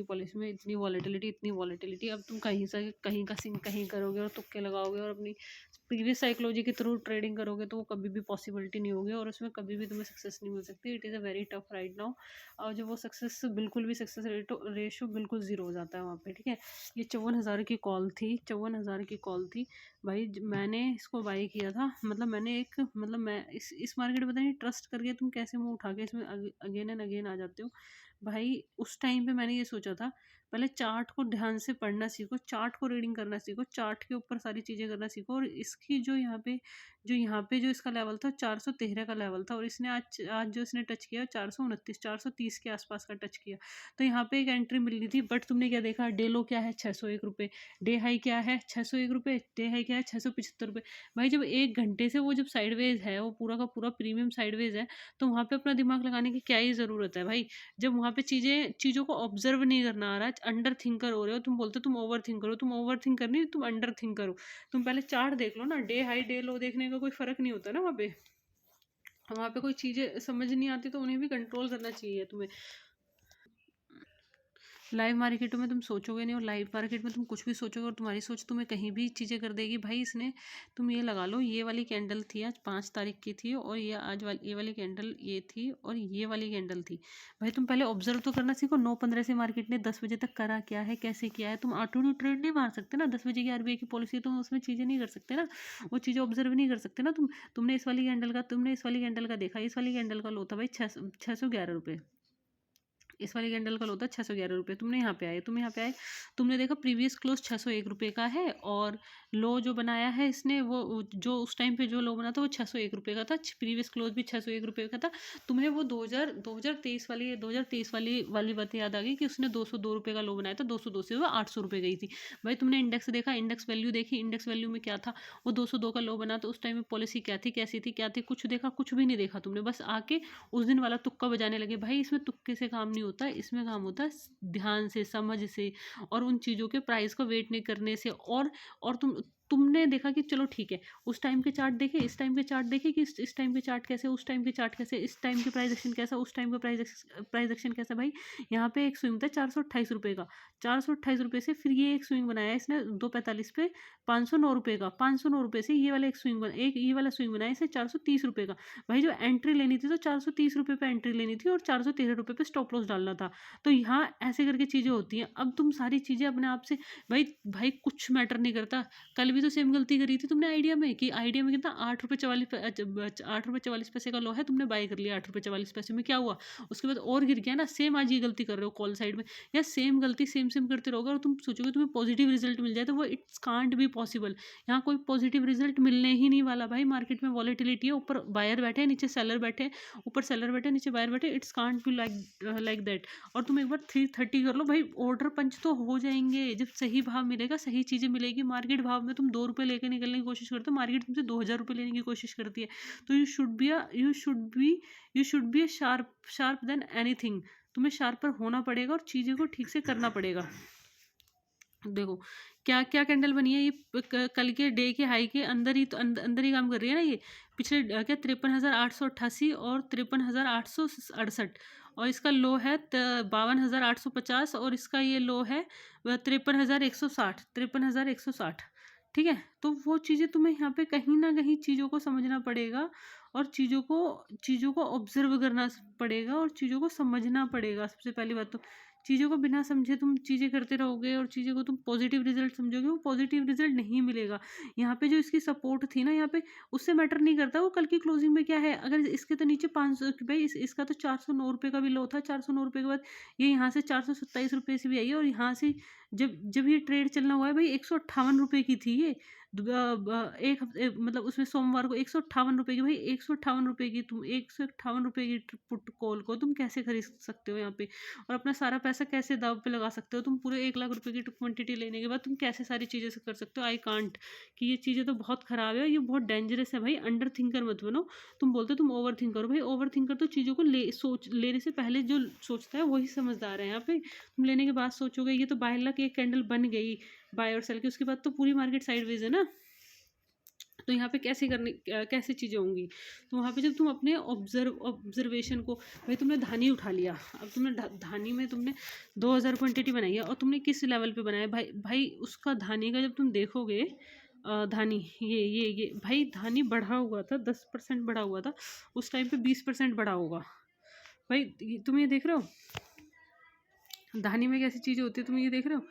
Policy में इतनी volatility, अब तुम कहीं से कहीं का सिंह कहीं करोगे और तुक्के लगाओगे और अपनी प्रीवियस साइकोलॉजी के थ्रू ट्रेडिंग करोगे तो वो कभी भी पॉसिबिलिटी नहीं होगी और उसमें कभी भी तुम्हें सक्सेस नहीं मिल सकती। It is a very tough right now. और जो वो सक्सेस बिल्कुल भी सक्सेस रेशो बिल्कुल ज़ीरो हो जाता है वहाँ पे, ठीक है। ये 54,000 की कॉल थी, 54,000 की कॉल थी भाई। मैंने इसको बाई किया था, मतलब मैंने एक मतलब मैं इस मार्केट में पता नहीं ट्रस्ट करके तुम कैसे मुँह उठा के इसमें अगेन एंड अगेन आ जाते हो भाई। उस टाइम पे मैंने ये सोचा था, पहले चार्ट को ध्यान से पढ़ना सीखो, चार्ट को रीडिंग करना सीखो, चार्ट के ऊपर सारी चीज़ें करना सीखो। और इसकी जो इसका लेवल था 413 का लेवल था, और इसने आज जो इसने टच किया 429 430 के आसपास का टच किया। तो यहाँ पे एक एंट्री मिल रही थी, बट तुमने क्या देखा, डे लो क्या है 601 रुपये, डे हाई क्या है 601 रुपये, डे हाई क्या है 675 रुपये। भाई जब 1 घंटे से वो जब साइडवेज है, वो पूरा का पूरा प्रीमियम साइडवेज है, तो वहाँ पे अपना दिमाग लगाने की क्या ही ज़रूरत है भाई। जब वहाँ पे चीज़ों को ऑब्जर्व नहीं करना आ रहा है, अंडर थिंकर हो रहे हो, तुम बोलते हो तुम ओवर थिंक करो, तुम ओवर थिंक करनी, तुम अंडर थिंक करो। तुम पहले चार्ट देख लो ना, डे हाई डे लो देखने का कोई फ़र्क नहीं होता ना वहाँ पे कोई चीज़ें समझ नहीं आती तो उन्हें भी कंट्रोल करना चाहिए तुम्हें। लाइव मार्केटों में तुम सोचोगे नहीं, और लाइव मार्केट में तुम कुछ भी सोचोगे और तुम्हारी सोच तुम्हें कहीं भी चीज़ें कर देगी भाई। इसने तुम ये लगा लो, ये वाली कैंडल थी आज 5 तारीख की थी, और ये वाली कैंडल ये थी, और ये वाली कैंडल थी। भाई तुम पहले ऑब्जर्व तो करना सीखो, 9:15 से मार्केट ने 10 बजे तक करा क्या है, कैसे किया है। तुम ऑटो ट्रेड नहीं मार सकते ना, 10 बजे की आरबीआई की पॉलिसी, तुम उसमें चीज़ें नहीं कर सकते ना, वो चीज़ें ऑब्जर्व नहीं कर सकते ना तुमने इस वाली कैंडल का देखा, इस वाली कैंडल का लो था भाई 611 रुपये। इस वाली कैंडल का लो था 611 रुपये। तुम यहाँ पे आए, तुमने देखा प्रीवियस क्लोज 601 रुपये का है, और लो जो बनाया है इसने, वो जो उस टाइम पे जो लो बना था वो 601 रुपये का था, प्रीवियस क्लोज भी 601 रुपये का था। तुम्हें वो 2023 वाली बात याद आ गई कि उसने 202 रुपये का लो बनाया था, 202 से वो 800 रुपये गई थी। भाई तुमने इंडेक्स देखा, इंडेक्स वैल्यू देखी, इंडेक्स वैल्यू में क्या था, वो 202 का लो बना, तो उस टाइम में पॉलिसी क्या थी, कैसी थी, क्या थी, कुछ देखा, कुछ भी नहीं देखा तुमने, बस आके उस दिन वाला तुक्का बजाने लगे। भाई इसमें तुक्के से काम नहीं होता, इसमें काम होता है ध्यान से, समझ से, और उन चीज़ों के प्राइस को वेट नहीं करने से। और तुमने देखा कि चलो ठीक है, उस टाइम के चार्ट देखे, इस टाइम के चार्ट देखे कि इस टाइम के चार्ट कैसे, उस टाइम के चार्ट कैसे, इस टाइम के प्राइस एक्शन कैसा, उस टाइम का प्राइस एक्शन कैसा। भाई यहाँ पे एक स्विंग था 428 रुपये का, 428 रुपये से फिर ये एक स्विंग बनाया इसने 2:45 पे 509 रुपये का, 509 रुपये से ये वाला ये वाला स्विंग बनाया इसने 430 रुपये का। भाई जो एंट्री लेनी थी तो 430 रुपये पे एंट्री लेनी थी, और 413 रुपये पे स्टॉप लॉस डालना था। तो यहाँ ऐसे करके चीज़ें होती हैं। अब तुम सारी चीज़ें अपने आप से, भाई भाई कुछ मैटर नहीं करता। कल भी तो सेम गलती करी थी तुमने आइडिया में, कि आइडिया में कितना 8 रुपये 44 पैसे का लो है, तुमने बाय कर लिया 8 रुपये 44 पैसे में, क्या हुआ, उसके बाद और गिर गया ना। सेम आज ये गलती कर रहे हो कॉल साइड में, या सेम गलती सेम करते रहोगे और तुम सोचोगे तुम्हें पॉजिटिव रिजल्ट मिल जाए, तो वो इट्स कांट बी पॉसिबल। यहाँ कोई पॉजिटिव रिजल्ट मिलने ही नहीं वाला भाई। मार्केट में वॉलेटिलिटी है, ऊपर बायर बैठे नीचे सेलर बैठे, ऊपर सेलर बैठे नीचे बायर बैठे, it's can't be like that. और तुम एक बार 330 कर लो भाई, ऑर्डर पंच तो हो जाएंगे। जब सही भाव मिलेगा, सही चीज़ें मिलेगी। मार्केट भाव में तुम 2 रुपये लेके निकलने की कोशिश करते हो, मार्केट तुमसे 2,000 रुपये लेने की कोशिश करती है। तो you should be sharp than anything. तुम्हें शार्पर होना पड़ेगा और चीज़ों को ठीक से करना पड़ेगा। देखो क्या क्या कैंडल बनी है, ये कल के डे के हाई के अंदर ही, तो अंदर ही काम कर रही है ना ये। पिछले क्या 53,888 और 53,868, और इसका लो है 52,850, और इसका ये लो है 53,160। ठीक है, तो वो चीज़ें तुम्हें यहाँ पे कहीं ना कहीं चीज़ों को समझना पड़ेगा, और चीज़ों को ऑब्जर्व करना पड़ेगा, और चीज़ों को समझना पड़ेगा। सबसे पहली बात तो चीज़ों को बिना समझे तुम चीज़ें करते रहोगे और चीज़ों को तुम पॉजिटिव रिजल्ट समझोगे, वो पॉजिटिव रिजल्ट नहीं मिलेगा। यहाँ पे जो इसकी सपोर्ट थी ना, यहाँ पे उससे मैटर नहीं करता वो कल की क्लोजिंग में क्या है। अगर इसके तो नीचे 500, भाई इसका तो 409 रुपये का भी लो था, 409 रुपये के बाद ये यहाँ से 427 रुपये से भी आई है, और यहाँ से जब ये ट्रेड चलना हुआ है भाई 158 रुपये की थी ये। एक हफ्ते मतलब उसमें सोमवार को 158 रुपये की, भाई 158 रुपये की, तुम 158 रुपये की पुट कॉल को तुम कैसे खरीद सकते हो यहाँ पे, और अपना सारा पैसा कैसे दाव पे लगा सकते हो। तुम पूरे 1 लाख रुपए की क्वांटिटी लेने के बाद तुम कैसे सारी चीज़ें से कर सकते हो। आई कांट, कि ये चीज़ें तो बहुत ख़राब है और ये बहुत डेंजरस है भाई। अंडर थिंकर मत बनो। तुम बोलते हो तुम ओवर थिंक करो, भाई ओवर थिंकर तो चीज़ों को लेने से पहले जो सोचता है वही समझदार है। यहाँ पे तुम लेने के बाद सोचोगे ये तो बाय लक एक कैंडल बन गई बाय और सेल की, उसके बाद तो पूरी मार्केट साइडवेज है ना। तो यहाँ पे कैसे चीज़ें होंगी, तो वहाँ पे जब तुम अपने ऑब्जर्वेशन को, भाई तुमने धानी उठा लिया, अब तुमने धानी में तुमने 2000 क्वांटिटी बनाई है, और तुमने किस लेवल पे बनाया भाई, उसका धानी का जब तुम देखोगे, धानी ये भाई धानी बढ़ा हुआ था, 10% बढ़ा हुआ था, उस टाइम पे 20% बढ़ा होगा भाई। तुम ये देख रहे हो धानी में कैसी चीज़ें होती है, तुम ये देख रहे हो,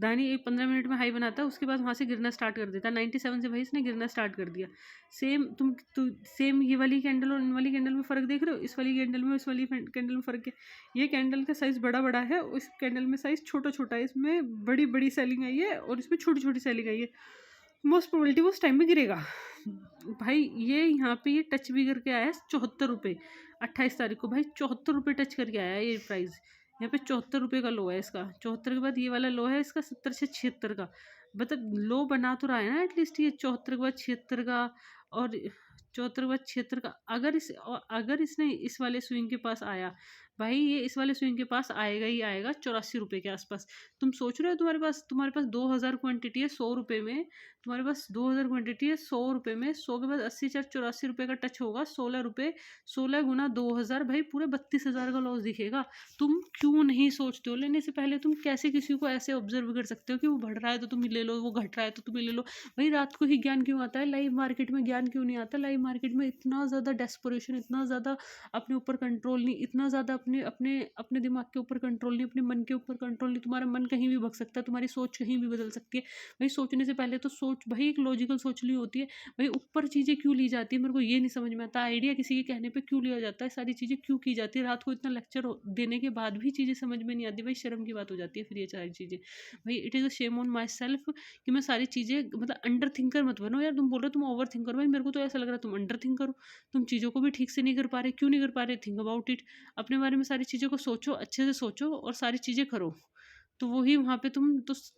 दानी एक 15 मिनट में हाई बनाता है, उसके बाद वहाँ से गिरना स्टार्ट कर देता है, 97 से भाई इसने गिरना स्टार्ट कर दिया। सेम ये वाली कैंडल और इन वाली कैंडल में फ़र्क देख रहे हो, इस वाली कैंडल में इस वाली कैंडल में फ़र्क है, ये कैंडल का साइज़ बड़ा बड़ा है, उस कैंडल में साइज़ छोटा छोटा है, इसमें बड़ी बड़ी सेलिंग आई है और इसमें छोटी छोटी सेलिंग आई है, मोस्ट प्रोबेबिलिटी वो उस टाइम में गिरेगा भाई। ये यहाँ पे ये टच भी करके आया है 74 रुपये 28 तारीख को, भाई 74 रुपये टच करके आया है ये प्राइस, यहाँ पे 74 रुपये का लो है इसका, 74 के बाद ये वाला लो है इसका 70 से 76 का, मतलब लो बना तो रहा है ना एटलीस्ट ये 74 के बाद 76 का, और 74 के बाद 76 का, अगर इसने इस वाले स्विंग के पास आया भाई, ये इस वाले स्विंग के पास आएगा ही आएगा 84 रुपये के आसपास। तुम सोच रहे हो तुम्हारे पास 2000 क्वांटिटी है 100 रुपये में, तुम्हारे पास 2000 क्वांटिटी है 100 रुपये में, 100 के बाद 80 4 84 रुपये का टच होगा, 16 रुपये, 16 गुना 2000 भाई पूरे 32,000 का लॉस दिखेगा। तुम क्यों नहीं सोचते हो लेने से पहले, तुम कैसे किसी को ऐसे ऑब्जर्व कर सकते हो कि वो बढ़ रहा है तो तुम ले लो, वो घट रहा है तो तुम ले लो भाई। रात को ही ज्ञान क्यों आता है, लाइव मार्केट में ज्ञान क्यों नहीं आता? लाइव मार्केट में इतना ज़्यादा डेस्परेशन, इतना ज़्यादा अपने ऊपर कंट्रोल नहीं, इतना ज़्यादा अपने अपने अपने दिमाग के ऊपर कंट्रोल नहीं, अपने मन के ऊपर कंट्रोल नहीं, तुम्हारा मन कहीं भी भग सकता है, तुम्हारी सोच कहीं भी बदल सकती है भाई। सोचने से पहले तो सोच भाई, एक लॉजिकल सोच ली होती है भाई, ऊपर चीज़ें क्यों ली जाती है मेरे को ये नहीं समझ में आता, आइडिया किसी के कहने पे क्यों लिया जाता है, सारी चीज़ें क्यों की जाती है, रात को इतना लेक्चर देने के बाद भी चीज़ें समझ में नहीं आती भाई, शर्म की बात हो जाती है फिर ये सारी चीज़ें भाई। It is a shame on my self कि मैं सारी चीज़ें, मतलब अंडर थिंकर मत बनो यार, तुम बोल रहे हो तुम ओवर थिंकर, भाई मेरे को तो ऐसा लग रहा है तुम अंडर थिंक करो, तुम चीज़ों को भी ठीक से नहीं कर पा रहे, क्यों नहीं कर पा रहे, थिंक अबाउट इट, अपने बारे में सारी चीज़ों को सोचो, अच्छे से सोचो और सारी चीज़ें करो, तो वही वहाँ पे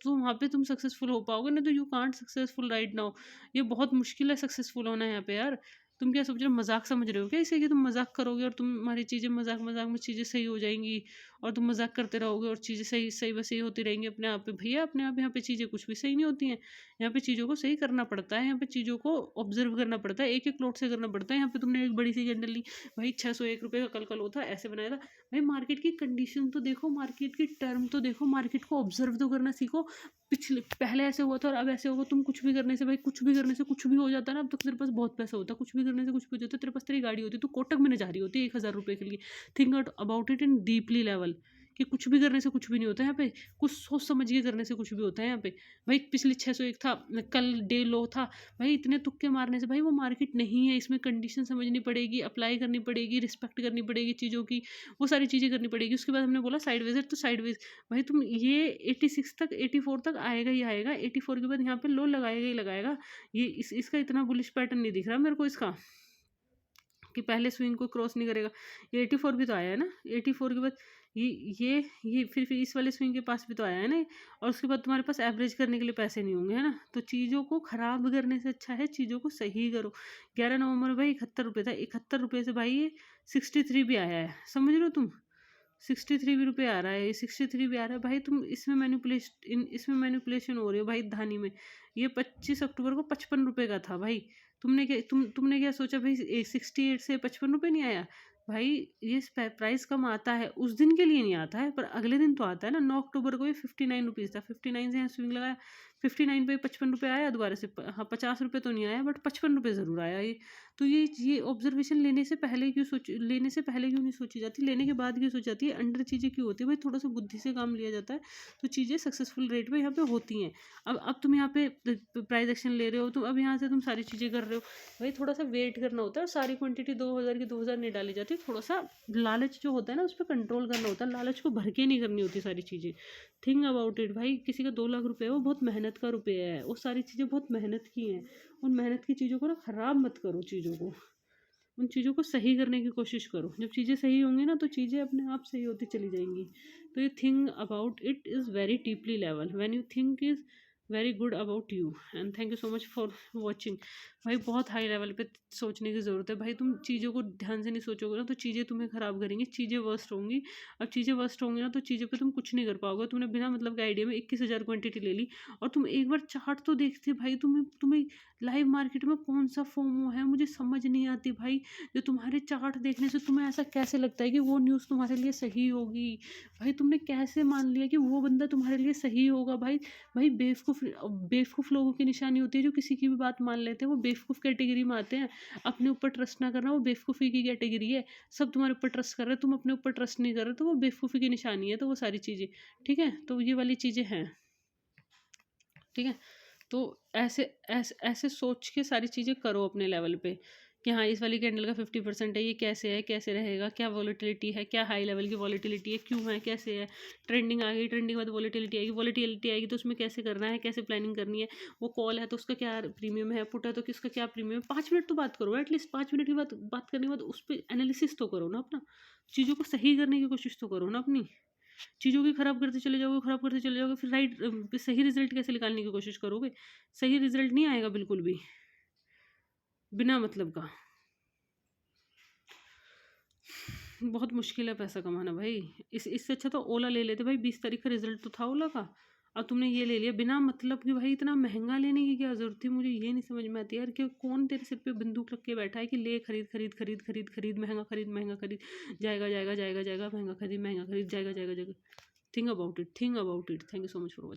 वहाँ पे तुम सक्सेसफुल हो पाओगे, नहीं तो you can't successful right now. ये बहुत मुश्किल है सक्सेसफुल होना यहाँ पे यार। तुम क्या सोच रहे हो, मजाक समझ रहे हो क्या इसे, कि तुम मजाक करोगे और तुम्हारी चीज़ें मजाक मजाक में चीज़ें सही हो जाएंगी और तुम मजाक करते रहोगे और चीज़ें सही सही बस सही होती रहेंगी अपने आप पे? भैया अपने आप यहाँ पे चीज़ें कुछ भी सही नहीं होती हैं, यहाँ पे चीज़ों को सही करना पड़ता है, यहाँ पे चीज़ों को ऑब्जर्व करना पड़ता है, एक एक लोट से करना पड़ता है। यहाँ पे तुमने एक बड़ी सी कैंडल ली भाई, 601 रुपये का कल लो था, ऐसे बनाया था भाई। मार्केट की कंडीशन तो देखो, मार्केट की टर्म तो देखो, मार्केट को ऑब्जर्व तो करना सीखो। पहले ऐसे हुआ था और अब ऐसे होगा, तुम कुछ भी करने से भाई, कुछ भी करने से कुछ भी हो जाता है ना। अब तक तेरे पास बहुत पैसा होता, कुछ भी करने से कुछ भी हो जाता, तेरे पास तेरी गाड़ी होती, तू कोटक में जा रही होती 1000 रुपये के लिए। Think about it in deeply level, कि कुछ भी करने से कुछ भी नहीं होता यहाँ पे, कुछ सोच समझ के करने से कुछ भी होता है यहाँ पे भाई। पिछले 601 था, कल डे लो था भाई, इतने तुक्के मारने से भाई वो मार्केट नहीं है। इसमें कंडीशन समझनी पड़ेगी, अप्लाई करनी पड़ेगी, रिस्पेक्ट करनी पड़ेगी चीज़ों की, वो सारी चीज़ें करनी पड़ेगी। उसके बाद हमने बोला साइडवेज है, तो साइडवेज भाई तुम ये 86 तक 84 तक आएगा ही आएगा, 84 के बाद यहाँ पे लो लगाएगा ही लगाएगा। ये इसका इतना बुलिश पैटर्न नहीं दिख रहा मेरे को इसका, कि पहले स्विंग को क्रॉस नहीं करेगा। ये 84 भी तो आया है ना, 84 के बाद ये फिर इस वाले स्विंग के पास भी तो आया है ना, और उसके बाद तुम्हारे पास एवरेज करने के लिए पैसे नहीं होंगे, है ना। तो चीज़ों को ख़राब करने से अच्छा है चीज़ों को सही करो। 11 नवंबर भाई 71 रुपये था, 71 रुपये से भाई ये 63 भी आया है, समझ रहे हो तुम। 63 भी रुपये आ रहा है, ये 63 भी आ रहा है भाई। तुम इसमें मैनिपुलेशन हो रही हो भाई धानी में। ये 25 अक्टूबर को 55 रुपये का था भाई। तुमने क्या सोचा भाई 68 से 55 रुपये नहीं आया भाई। ये प्राइस कम आता है उस दिन के लिए नहीं आता है, पर अगले दिन तो आता है ना। 9 अक्टूबर को ये 59 रुपीज़ था, 59 से यहाँ स्विंग लगाया, 59 पे 55 रुपये आया दोबारा से। हाँ 50 रुपये तो नहीं आया, बट 55 रुपये ज़रूर आया ये। तो ये ऑब्जर्वेशन लेने से पहले क्यों नहीं सोची जाती, लेने के बाद क्यों सोची जाती है, अंडर चीज़ें क्यों होती है भाई। थोड़ा सा बुद्धि से काम लिया जाता है तो चीज़ें सक्सेसफुल रेट में यहाँ पे होती हैं। अब तुम यहाँ पे प्राइस एक्शन ले रहे हो, तो अब यहाँ से तुम सारी चीज़ें कर रहे हो भाई, थोड़ा सा वेट करना होता है। सारी क्वांटिटी 2000 की 2000 नहीं डाली जाती, थोड़ा सा लालच जो होता है ना उस पर कंट्रोल करना होता है, लालच को भर के नहीं करनी होती सारी चीज़ें। थिंक अबाउट इट भाई, किसी का 2 लाख रुपये है, वो बहुत मेहनत का रुपया है, वो सारी चीज़ें बहुत मेहनत की हैं। उन मेहनत की चीज़ों को ना ख़राब मत करो, चीज़ों को, उन चीज़ों को सही करने की कोशिश करो। जब चीज़ें सही होंगी ना तो चीज़ें अपने आप सही होती चली जाएंगी। तो ये think about it is very deeply level, when you think is very good about you and thank you so much for watching. भाई बहुत हाई लेवल पे सोचने की ज़रूरत है भाई। तुम चीज़ों को ध्यान से नहीं सोचोगे ना तो चीज़ें तुम्हें ख़राब करेंगी, चीज़ें वर्स्ट होंगी। अब चीज़ें वर्स्ट होंगी ना तो चीज़ों पे तुम कुछ नहीं कर पाओगे। तुमने बिना मतलब के आइडिया में 21,000 क्वांटिटी ले ली, और तुम एक बार चार्ट तो देखते भाई। तुम्हें तुम्हें लाइव मार्केट में कौन सा फोमो है मुझे समझ नहीं आती भाई। जो तुम्हारे चार्ट देखने से तुम्हें ऐसा कैसे लगता है कि वो न्यूज़ तुम्हारे लिए सही होगी? भाई तुमने कैसे मान लिया कि वो बंदा तुम्हारे लिए सही होगा? भाई भाई बेवकूफ़ लोगों की निशानी होती है जो किसी की भी बात मान लेते हैं, वो बेवकूफ़ कैटेगरी में आते हैं। अपने ऊपर ट्रस्ट ना करना वो बेवकूफ़ी की कैटेगरी है। सब तुम्हारे ऊपर ट्रस्ट कर रहे हैं, तुम अपने ऊपर ट्रस्ट नहीं कर रहे, तो वो बेवकूफ़ी की निशानी है। तो वो सारी चीज़ें ठीक है, तो ये वाली चीज़ें हैं। ठीक है, तो ऐसे ऐसे ऐसे सोच के सारी चीज़ें करो अपने लेवल पे कि हाँ इस वाली कैंडल का 50% है, ये कैसे है, कैसे रहेगा, क्या वॉलेटिलिटी है, क्या हाई लेवल की वॉलेटिलिटी है, क्यों है, कैसे है। ट्रेंडिंग आ गई, ट्रेंडिंग के बाद वॉलेटिलिटी आएगी तो उसमें कैसे करना है, कैसे प्लानिंग करनी है। वो कॉल है तो उसका क्या प्रीमियम है, पुट है तो किसका क्या प्रीमियम है। 5 मिनट तो बात करो, एटलीस्ट 5 मिनट की बात करने के बाद उस पर एनालिसिस तो करो ना अपना। चीज़ों को सही करने की कोशिश तो करो ना अपनी। चीज़ों की खराब करते चले जाओगे, खराब करते चले जाओगे, फिर सही रिजल्ट कैसे निकालने की कोशिश करोगे? सही रिजल्ट नहीं आएगा बिल्कुल भी, बिना मतलब का। बहुत मुश्किल है पैसा कमाना भाई। इससे अच्छा तो ओला ले लेते भाई, 20 तारीख का रिजल्ट तो था ओला का। अब तुमने ये ले लिया बिना मतलब कि। भाई इतना महंगा लेने की क्या जरूरत थी? मुझे ये नहीं समझ में आती यार कि कौन तेरे सिर पे बंदूक रख के बैठा है कि ले, खरीद खरीद खरीद खरीद खरीद, महंगा खरीद महंगा खरीद, जाएगा जाएगा जाएगा जाएगा, महंगा खरीद जाएगा जाएगा जाएगा। Think about it, think about it. Thank you so much for watching.